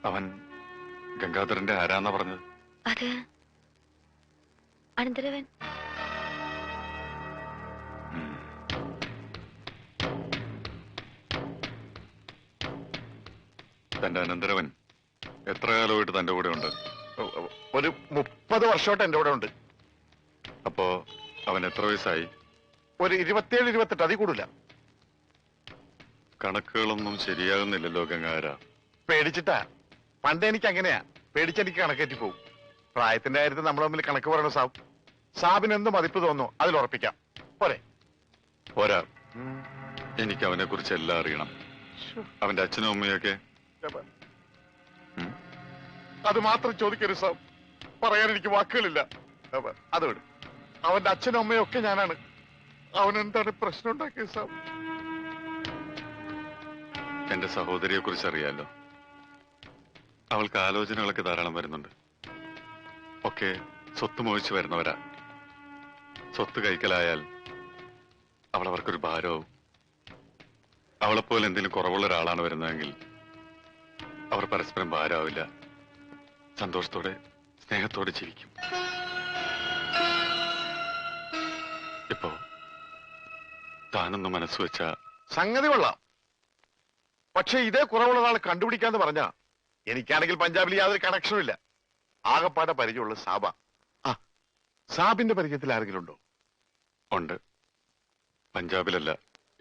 അവൻ ഗംഗാധരന്റെ ആരാന്നാ പറഞ്ഞത്? അത് അനന്തരവൻ. തന്റെ അനന്തരവൻ എത്ര കാലമായിട്ട് തന്റെ കൂടെ ഉണ്ട്? ഒരു 30 വർഷമായിട്ട് എന്റെ കൂടെ ഉണ്ട്. അപ്പോ അവൻ എത്ര വയസ്സായി? ഒരു 27-28, അതിൽ കൂടില്ല. കണക്കുകളൊന്നും ശരിയാകുന്നില്ലല്ലോ ഗംഗാധര. പേടിച്ചിട്ടാ. പണ്ട് എനിക്ക് അങ്ങനെയാ, പേടിച്ചെനിക്ക് കണക്കേറ്റി പോകും. പ്രായത്തിന്റെ കാര്യത്തിൽ നമ്മൾ തമ്മിൽ കണക്ക് പറയണ സാബിന് എന്ത് മതിപ്പ് തോന്നുന്നു അതിൽ ഉറപ്പിക്കാം. പോരെ? പോരാ, എനിക്ക് അവനെ കുറിച്ച് എല്ലാം അറിയണം. അവന്റെ അച്ഛനും അമ്മയൊക്കെ. അത് മാത്രം ചോദിക്കരുത് സാബ്, പറയാൻ എനിക്ക് വാക്കുകളില്ല. അത് വിടും. അവന്റെ അച്ഛനും അമ്മയും ഒക്കെ ഞാനാണ്. അവൻ എന്താണ് പ്രശ്നം ഉണ്ടാക്കിയത് സാബ്? എന്റെ സഹോദരിയെ കുറിച്ച് അറിയാലോ. അവൾക്ക് ആലോചനകളൊക്കെ ധാരാളം വരുന്നുണ്ട്. ഒക്കെ സ്വത്ത് മോഹിച്ചു വരുന്നവരാ. സ്വത്ത് കൈക്കലായാൽ അവൾ അവർക്കൊരു ഭാരവും. അവളെപ്പോലെ എന്തെങ്കിലും കുറവുള്ള ഒരാളാണ് വരുന്നതെങ്കിൽ അവർ പരസ്പരം ഭാരമാവില്ല, സന്തോഷത്തോടെ സ്നേഹത്തോടെ ജീവിക്കും. ഇപ്പോ താനൊന്ന് മനസ്സ് വെച്ച സംഗതി കൊള്ളാം. പക്ഷെ ഇതേ കുറവുള്ള ഒരാൾ കണ്ടുപിടിക്കാന്ന് പറഞ്ഞ എനിക്കാണെങ്കിൽ പഞ്ചാബിൽ യാതൊരു കണക്ഷനും ഇല്ല. ആകപ്പാടെ പരിചയമുള്ള സാബ. സാബിന്റെ പരിചയത്തിൽ ആരെങ്കിലും ഉണ്ടോ? ഉണ്ട്. പഞ്ചാബിലല്ല,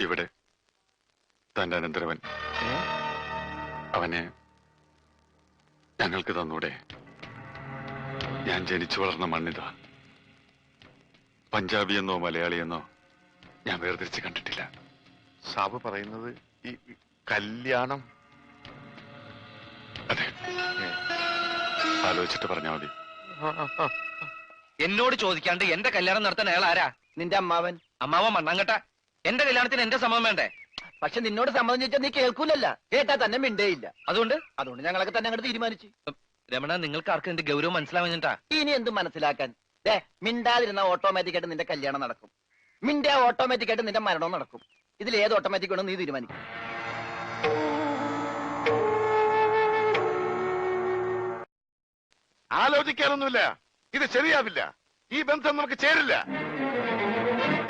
ഇവിടെ. തന്റെ അനന്തരവൻ. അവനെ ഞങ്ങൾക്ക് തന്നൂടെ? ഞാൻ ജനിച്ചു വളർന്ന മണ്ണിതാ. പഞ്ചാബിയെന്നോ മലയാളിയെന്നോ ഞാൻ വേർതിരിച്ച് കണ്ടിട്ടില്ല. സാബ് പറയുന്നത് ഈ കല്യാണം? അതെ, ആലോചിച്ചിട്ട് പറഞ്ഞാൽ മതി. എന്നോട് ചോദിക്കാണ്ട് എന്റെ കല്യാണം നടത്താൻ അയാൾ ആരാ? നിന്റെ അമ്മാവൻ. അമ്മാവൻ മണ്ണാങ്കട്ട. എന്റെ കല്യാണത്തിന് എന്റെ സമ്മതം വേണ്ടേ? പക്ഷെ നിന്നോട് സമ്മതം ചോദിച്ചാൽ നീ കേൾക്കൂലല്ല. കേട്ടാ തന്നെ മിണ്ടേയില്ല. അതുകൊണ്ട് ഞങ്ങളൊക്കെ തന്നെ അങ്ങോട്ട് തീരുമാനിച്ചു. രമണ, നിങ്ങൾക്ക് ആർക്കും എന്റെ ഗൗരവം മനസ്സിലാവുന്നിട്ടാ? ഇനി എന്ത് മനസ്സിലാക്കാൻ? മിണ്ടാതിരുന്ന ഓട്ടോമാറ്റിക് ആയിട്ട് നിന്റെ കല്യാണം നടക്കും. മിണ്ടാ ഓട്ടോമാറ്റിക് ആയിട്ട് നിന്റെ മരണവും നടക്കും. ഇതിൽ ഏത് ഓട്ടോമാറ്റിക് വേണം നീ തീരുമാനിക്കും. ആലോചിക്കാനൊന്നുമില്ല. ഇത് ശരിയാവില്ല. ഈ ബന്ധം നമുക്ക് ചേരില്ല.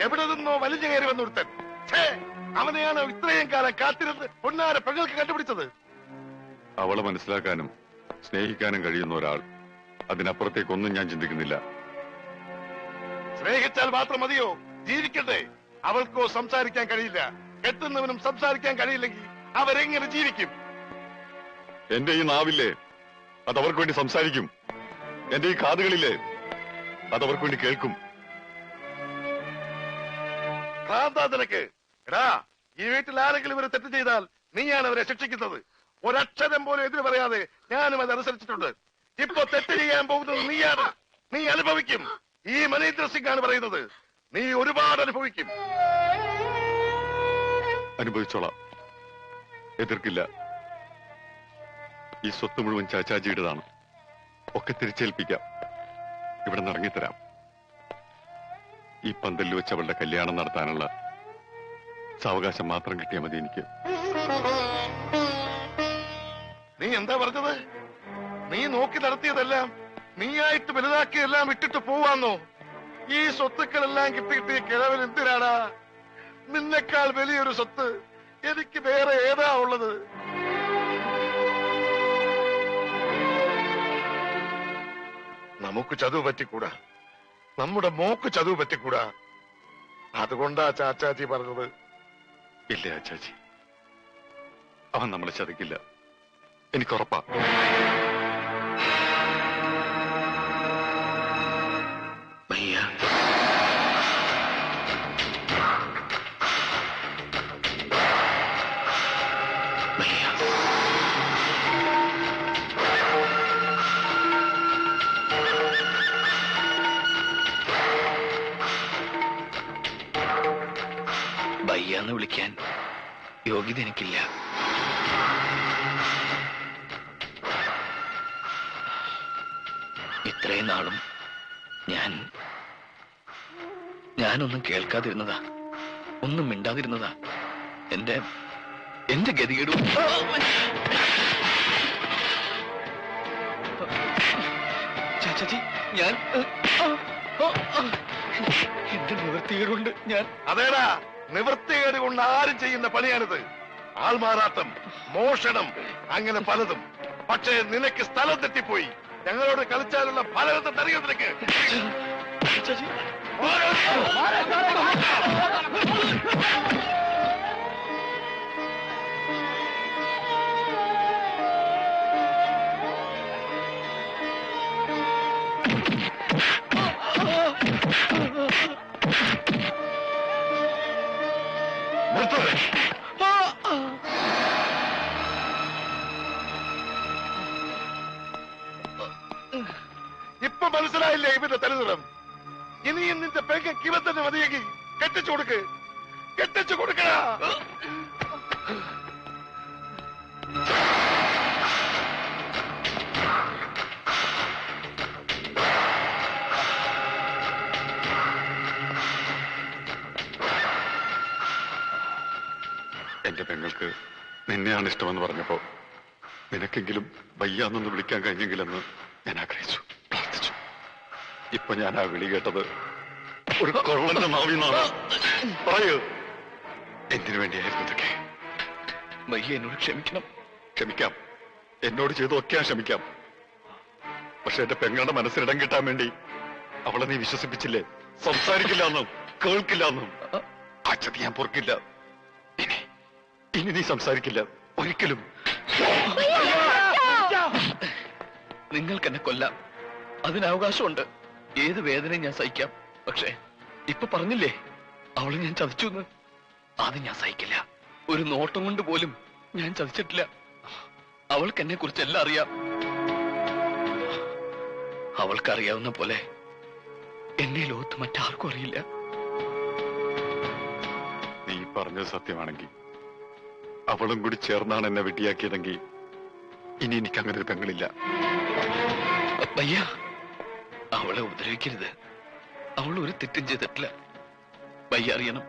എവിടെ നിന്നോ വലിഞ്ഞു കയറി വന്നൊരുത്തൻ. അവനെയാണ് ഇത്രയും കാലം കാത്തിരുന്ന് പൊന്നാര പെങ്ങൾക്ക് കണ്ടുപിടിച്ചത്. അവളെ മനസ്സിലാക്കാനും സ്നേഹിക്കാനും കഴിയുന്ന ഒരാൾ. അതിനപ്പുറത്തേക്കൊന്നും ഞാൻ ചിന്തിക്കുന്നില്ല. സ്നേഹിച്ചാൽ മാത്രം മതിയോ? ജീവിക്കട്ടെ. അവൾക്കോ സംസാരിക്കാൻ കഴിയില്ല. കെട്ടുന്നവനും സംസാരിക്കാൻ കഴിയില്ലെങ്കിൽ അവരെങ്ങനെ ജീവിക്കും? എന്റെ ഈ നാവില്ലേ, അതവർക്ക് വേണ്ടി സംസാരിക്കും. എന്റെ ഈ കാതുകളില്ലേ, അതവർക്ക് വേണ്ടി കേൾക്കും. നിനക്ക് എടാ, ഈ വീട്ടിൽ ആരെങ്കിലും ഇവരെ തെറ്റ് ചെയ്താൽ നീയാണ് അവരെ ശിക്ഷിക്കുന്നത്. ഒരക്ഷരം പോലും എതിര് പറയാതെ ഞാനും അത് അനുസരിച്ചിട്ടുണ്ട്. ഇപ്പൊ തെറ്റ് ചെയ്യാൻ പോകുന്നത് നീയാണ്. നീ അനുഭവിക്കും. ഈ മനീന്ദ്ര സിംഗ് ആണ് പറയുന്നത്. നീ ഒരുപാട് അനുഭവിക്കും. അനുഭവിച്ചോളാം, എതിർക്കില്ല. ഈ സ്വത്ത് മുഴുവൻ ചാച്ചാജിയുടേതാണ്. ഒക്കെ തിരിച്ചേൽപ്പിക്കാം. ഇവിടെ നിന്ന് ഇറങ്ങിത്തരാം. ഈ പന്തലിൽ വെച്ച് അവളുടെ കല്യാണം നടത്താനുള്ള സാവകാശം മാത്രം കിട്ടിയാൽ മതി എനിക്ക്. നീ എന്താ പറഞ്ഞത്? നീ നോക്കി നടത്തിയതെല്ലാം, നീയായിട്ട് വലുതാക്കിയെല്ലാം ഇട്ടിട്ട് പോവാന്നോ? ഈ സ്വത്തുക്കളെല്ലാം കിട്ടിയിട്ട് കിഴവൻ എന്തിനാടാ? നിന്നെക്കാൾ വലിയൊരു സ്വത്ത് എനിക്ക് വേറെ ഏതാ ഉള്ളത്? നമുക്ക് ചതുവ് പറ്റിക്കൂടാ. നമ്മുടെ മോക്ക് ചതുവ് പറ്റിക്കൂടാ. അതുകൊണ്ടാ ചാച്ചാജി പറഞ്ഞത്. ഇല്ല ചാച്ചി, അവൻ നമ്മളെ ചതിക്കില്ല, എനിക്കുറപ്പാ. ഭയ്യാന്ന് വിളിക്കാൻ യോഗ്യത എനിക്കില്ല. ഇത്രയും നാളും ഞാനൊന്നും കേൾക്കാതിരുന്നതാ, ഒന്നും മിണ്ടാതിരുന്നതാ. എന്റെ ഗതികേടും ചേച്ചി ഞാൻ എന്റെ നിവൃത്തികേടുകൊണ്ട് ഞാൻ അതേടാ, നിവൃത്തികേട് കൊണ്ട് ആരും ചെയ്യുന്ന പണിയാണിത്. ആൾമാറാട്ടം, മോഷണം, അങ്ങനെ പലതും. പക്ഷേ നിനക്ക് സ്ഥലം തെറ്റിപ്പോയി. ഞങ്ങളോട് കളിച്ചാലുള്ള ഫലം അറിയോ നിനക്ക്? ചേച്ചി ഇപ്പൊ മനസ്സിലായില്ലേ ഇവന്റെ തരുതരം? ഇനിയും നിന്റെ പെങ്ങൾക്ക് ഇവ തന്നെ മതിയെങ്കിൽ കെട്ടിച്ചു കൊടുക്ക്, കെട്ടിച്ചു കൊടുക്കണ. എന്റെ പെങ്ങൾക്ക് നിന്നെയാണ് ഇഷ്ടമെന്ന് പറഞ്ഞപ്പോ നിനക്കെങ്കിലും വയ്യാന്നൊന്ന് വിളിക്കാൻ കഴിഞ്ഞെങ്കിലെന്ന് ഞാൻ ആഗ്രഹിച്ചു, പ്രാർത്ഥിച്ചു. ഇപ്പൊ ഞാൻ ആ വിളി കേട്ടത് ഒരു കൊള്ളന്റെ നാവിന്നാണ്. പറയൂ, എന്തിനു വേണ്ടിയായിരുന്നു ഇതൊക്കെ? വയ്യ, എന്നോട് ക്ഷമിക്കണം. ക്ഷമിക്കാം, എന്നോട് ചെയ്തൊക്കെ ക്ഷമിക്കാം. പക്ഷെ എന്റെ പെങ്ങളുടെ മനസ്സിലിടം കിട്ടാൻ വേണ്ടി അവളെ നീ വിശ്വസിപ്പിച്ചില്ലേ? സംസാരിക്കില്ല എന്നും കേൾക്കില്ല എന്നും. ആ ചതി ഞാൻ പൊറുക്കില്ല. ഇനി നീ സംസാരിക്കില്ല ഒരിക്കലും. നിങ്ങൾക്ക് എന്നെ കൊല്ലാം, അതിന് അവകാശമുണ്ട്. ഏത് വേദനയും ഞാൻ സഹിക്കാം. പക്ഷേ ഇപ്പൊ പറഞ്ഞില്ലേ അവളെ ഞാൻ ചതിച്ചു എന്ന്, അത് ഞാൻ സഹിക്കില്ല. ഒരു നോട്ടം കൊണ്ട് പോലും ഞാൻ ചതിച്ചിട്ടില്ല. അവൾക്ക് എന്നെ കുറിച്ച് എല്ലാം അറിയാം. അവൾക്കറിയാവുന്ന പോലെ എന്നെ ലോകത്ത് മറ്റാർക്കും അറിയില്ല. നീ പറഞ്ഞത് സത്യമാണെങ്കിൽ, അവളും കൂടി ചേർന്നാണ് എന്നെ വെട്ടിയാക്കിയതെങ്കിൽ ഇനി എനിക്ക് അങ്ങനെ ഒരു പെങ്ങളില്ല. വയ്യ, അവളെ ഉപദ്രവിക്കരുത്. അവൾ ഒരു തെറ്റും ചെയ്തിട്ടില്ല. വയ്യ അറിയണം,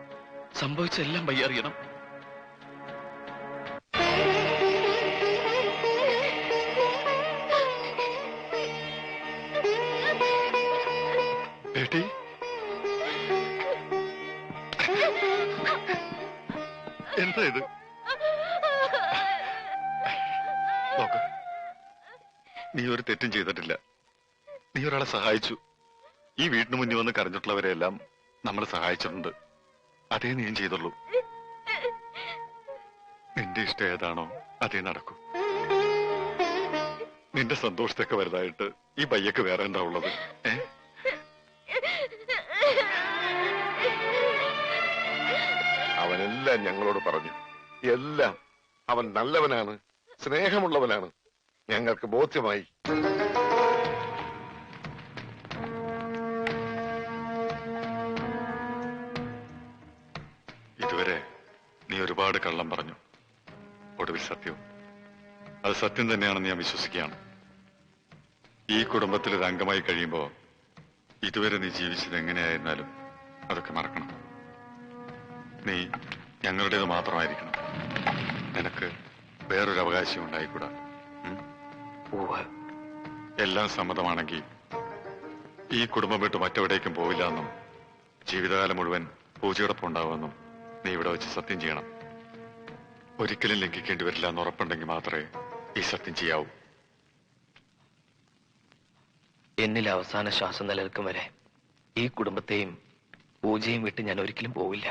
സംഭവിച്ചെല്ലാം വയ്യ അറിയണം. ബേട്ടി, എന്താ ഇത്? നോക്ക്, നീ ഒരു തെറ്റും ചെയ്തിട്ടില്ല. നീ ഒരാളെ സഹായിച്ചു. ഈ വീടിന് മുന്നിൽ വന്ന് കരഞ്ഞിട്ടുള്ളവരെയെല്ലാം നമ്മൾ സഹായിച്ചിട്ടുണ്ട്. അതേ നീയും ചെയ്തുള്ളൂ. നിന്റെ ഇഷ്ടം ഏതാണോ അതേ നടക്കൂ. നിന്റെ സന്തോഷത്തൊക്കെ വലുതായിട്ട് ഈ പയ്യക്ക് വേറെ എന്താ ഉള്ളത്? അവനെല്ലാം ഞങ്ങളോട് പറഞ്ഞു. എല്ലാം. അവൻ നല്ലവനാണ്, സ്നേഹമുള്ളവനാണ്. ഞങ്ങൾക്ക് ബോധ്യമായി. ഇതുവരെ നീ ഒരുപാട് കള്ളം പറഞ്ഞു. ഒടുവിൽ സത്യവും. അത് സത്യം തന്നെയാണെന്ന് ഞാൻ വിശ്വസിക്കുകയാണ്. ഈ കുടുംബത്തിൽ ഒരു അംഗമായി കഴിയുമ്പോ ഇതുവരെ നീ ജീവിച്ചത് എങ്ങനെയായിരുന്നാലും അതൊക്കെ മറക്കണം. നീ ഞങ്ങളുടേത് മാത്രമായിരിക്കണം. നിനക്ക് വേറൊരു അവകാശം ഉണ്ടായിക്കൂടാ. എല്ലാം സമ്മതമാണെങ്കിൽ ഈ കുടുംബം വിട്ട് മറ്റെവിടേക്കും പോവില്ല എന്നും ജീവിതകാലം മുഴുവൻ പൂജയോടൊപ്പം ഉണ്ടാവുമെന്നും നീ ഇവിടെ വെച്ച് സത്യം ചെയ്യണം. ഒരിക്കലും ലംഘിക്കേണ്ടി വരില്ല എന്ന് ഉറപ്പുണ്ടെങ്കിൽ മാത്രമേ ഈ സത്യം ചെയ്യാവൂ. എന്നിൽ അവസാന ശ്വാസം നിലനിൽക്കും വരെ ഈ കുടുംബത്തെയും പൂജയും വിട്ട് ഞാൻ ഒരിക്കലും പോവില്ല.